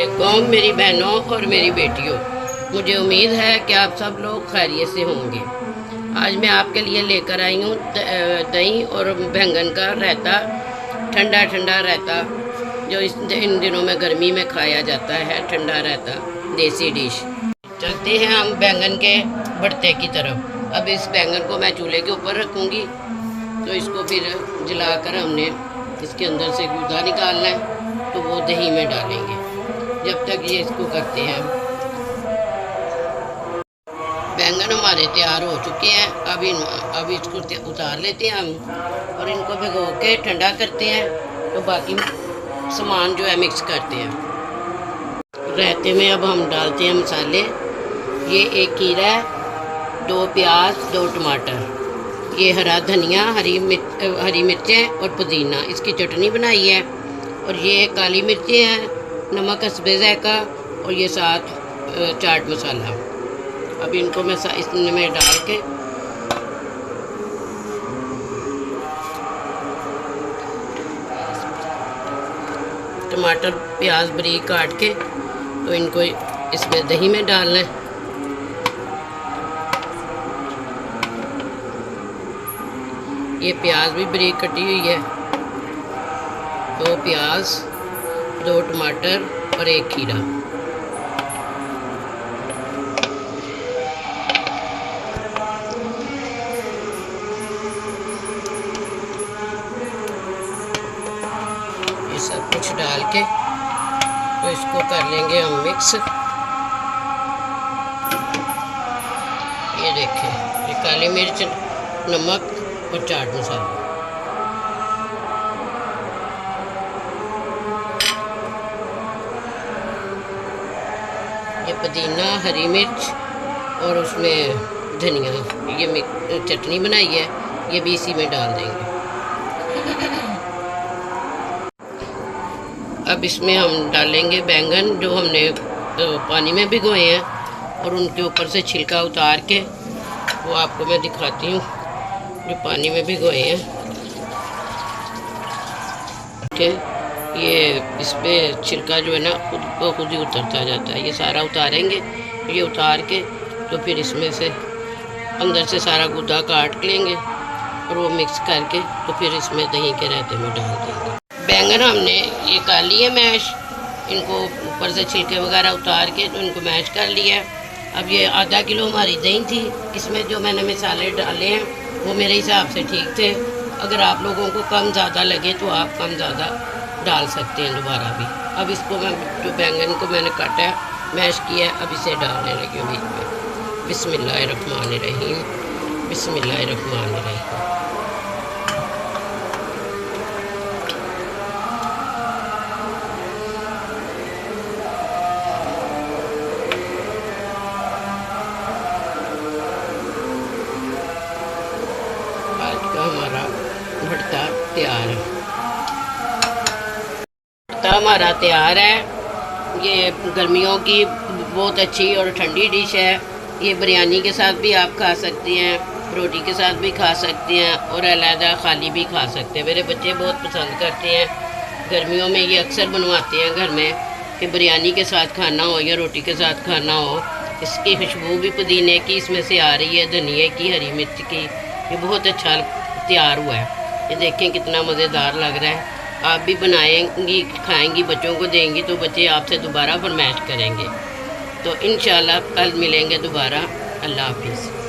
कौम, मेरी बहनों और मेरी बेटियों, मुझे उम्मीद है कि आप सब लोग खैरियत से होंगे। आज मैं आपके लिए लेकर आई हूँ दही और बैंगन का रायता, ठंडा ठंडा रायता जो इन दिनों में गर्मी में खाया जाता है। ठंडा रायता देसी डिश। चलते हैं हम बैंगन के भरते की तरफ। अब इस बैंगन को मैं चूल्हे के ऊपर रखूँगी, तो इसको फिर जलाकर हमने इसके अंदर से गूदा निकालना है, तो वो दही में डालेंगे। जब तक ये इसको करते हैं, बैंगन हमारे तैयार हो चुके हैं। अब इसको उतार लेते हैं हम और इनको भिगो के ठंडा करते हैं, तो बाकी सामान जो है मिक्स करते हैं। रायते में अब हम डालते हैं मसाले। ये 1 खीरा है, 2 प्याज, 2 टमाटर, ये हरा धनिया, हरी मिर्चें और पुदीना, इसकी चटनी बनाई है। और ये काली मिर्चें हैं, नमक हस्बे ज़ायका, और ये साथ चाट मसाला। अब इनको मैं इसमें डाल के टमाटर प्याज बारीक काट के, तो इनको इसमें दही में डालना है। ये प्याज भी बारीक कटी हुई है, 2 प्याज, 2 टमाटर और 1 खीरा। ये सब कुछ डाल के तो इसको कर लेंगे हम मिक्स। ये देखें, ये काली मिर्च, नमक और चाट मसाला। ये पुदीना, हरी मिर्च और उसमें धनिया, ये चटनी बनाई है, ये भी इसी में डाल देंगे। अब इसमें हम डालेंगे बैंगन जो हमने पानी में भिगोए हैं, और उनके ऊपर से छिलका उतार के वो आपको मैं दिखाती हूँ, जो पानी में भिगोए हैं। ठीक है, ये इस पर छिलका जो है ना खुद ही उतरता जाता है। ये सारा उतारेंगे, ये उतार के तो फिर इसमें से अंदर से सारा गुदा काट लेंगे और वो मिक्स करके तो फिर इसमें दही के रायते में डाल देंगे। बैंगन हमने ये कर लिए मैश, इनको ऊपर से छिलके वगैरह उतार के तो इनको मैश कर लिया है। अब ये आधा किलो हमारी दही थी, इसमें जो मैंने मसाले डाले हैं वो मेरे हिसाब से ठीक थे। अगर आप लोगों को कम ज़्यादा लगे तो आप कम ज़्यादा डाल सकते हैं दोबारा भी। अब इसको मैं जो बैंगन को मैंने काटा है, मैश किया है, अब इसे डालने लगी हूँ बीच में। बिस्मिल्लाहिर्रहमानिर्रहीम, बिस्मिल्लाहिर्रहमानिर्रहीम। हमारा भरता तैयार है। भरता हमारा तैयार है। ये गर्मियों की बहुत अच्छी और ठंडी डिश है। ये बिरयानी के साथ भी आप खा सकते हैं, रोटी के साथ भी खा सकते हैं, और अलहदा खाली भी खा सकते हैं। मेरे बच्चे बहुत पसंद करते हैं, गर्मियों में ये अक्सर बनवाते हैं घर में कि बिरयानी के साथ खाना हो या रोटी के साथ खाना हो। इसकी खुशबू भी पुदीने की इसमें से आ रही है, धनिए की, हरी मिर्च की। ये बहुत अच्छा तैयार हुआ है। ये देखें कितना मज़ेदार लग रहा है। आप भी बनाएंगी, खाएंगी, बच्चों को देंगी तो बच्चे आपसे दोबारा फरमाइश करेंगे। तो इंशाल्लाह कल मिलेंगे दोबारा। अल्लाह हाफिज़।